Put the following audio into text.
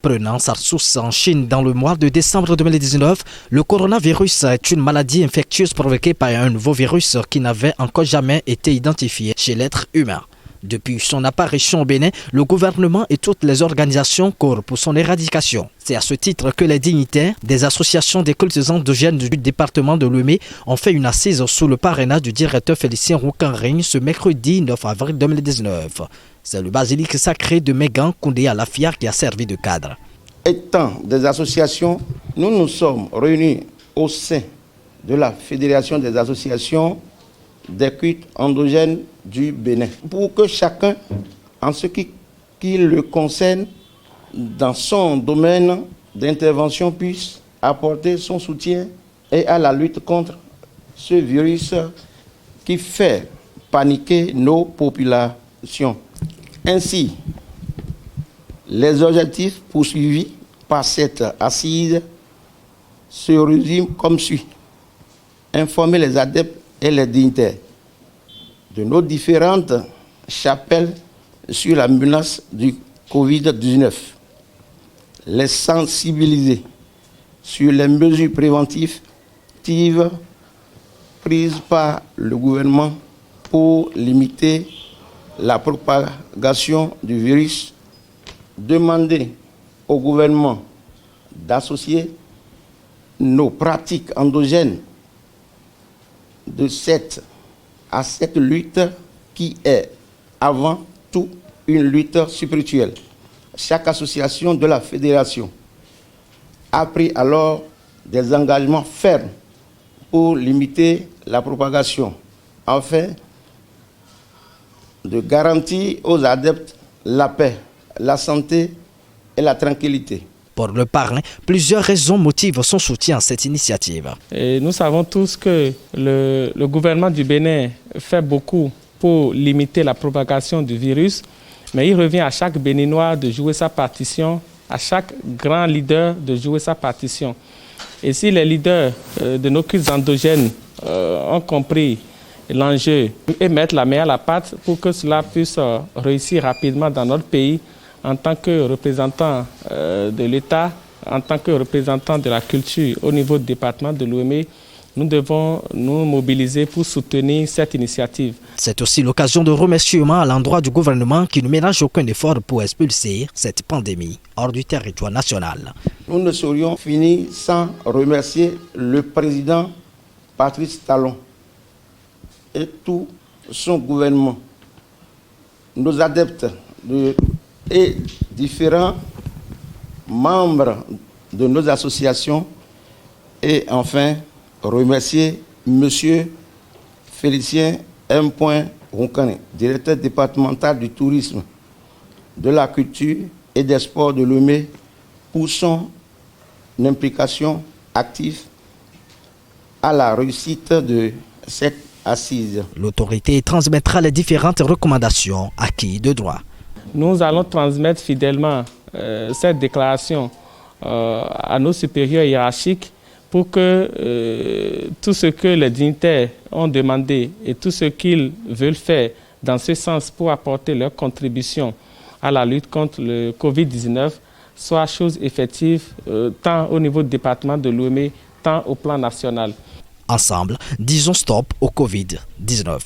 Prenant sa source en Chine dans le mois de décembre 2019, le coronavirus est une maladie infectieuse provoquée par un nouveau virus qui n'avait encore jamais été identifié chez l'être humain. Depuis son apparition au Bénin, le gouvernement et toutes les organisations courent pour son éradication. C'est à ce titre que les dignitaires des associations des cultes endogènes du département de Lomé ont fait une assise sous le parrainage du directeur Félicien Roukanrigne ce mercredi 9 avril 2019. C'est le basilique sacré de Mégan Koundé à la FIA qui a servi de cadre. Étant des associations, nous nous sommes réunis au sein de la Fédération des associations des cultes endogènes du Bénin pour que chacun, en ce qui le concerne, dans son domaine d'intervention, puisse apporter son soutien et à la lutte contre ce virus qui fait paniquer nos populations. Ainsi, les objectifs poursuivis par cette assise se résument comme suit. Informer les adeptes et les dignitaires de nos différentes chapelles sur la menace du Covid-19, les sensibiliser sur les mesures préventives prises par le gouvernement pour limiter la propagation du virus, demander au gouvernement d'associer nos pratiques endogènes à cette lutte qui est avant tout une lutte spirituelle. Chaque association de la fédération a pris alors des engagements fermes pour limiter la propagation, afin de garantir aux adeptes la paix, la santé et la tranquillité. Pour le parrain, plusieurs raisons motivent son soutien à cette initiative. Et nous savons tous que le gouvernement du Bénin fait beaucoup pour limiter la propagation du virus, mais il revient à chaque Béninois de jouer sa partition, à chaque grand leader de jouer sa partition. Et si les leaders de nos cultes endogènes ont compris l'enjeu et mettre la main à la pâte pour que cela puisse réussir rapidement dans notre pays, en tant que représentant de l'État, en tant que représentant de la culture au niveau du département de Lomé, nous devons nous mobiliser pour soutenir cette initiative. C'est aussi l'occasion de remerciements à l'endroit du gouvernement qui ne ménage aucun effort pour expulser cette pandémie hors du territoire national. Nous ne saurions finir sans remercier le président Patrice Talon et tout son gouvernement, nos adeptes et différents membres de nos associations, et enfin remercier M. Félicien M. Roukanrigne, directeur départemental du tourisme, de la culture et des sports de Lomé, pour son implication active à la réussite de cette assise. L'autorité transmettra les différentes recommandations acquises de droit. Nous allons transmettre fidèlement cette déclaration à nos supérieurs hiérarchiques pour que tout ce que les dignitaires ont demandé et tout ce qu'ils veulent faire dans ce sens pour apporter leur contribution à la lutte contre le Covid-19 soit chose effective tant au niveau du département de Lomé, tant au plan national. Ensemble, disons stop au Covid-19.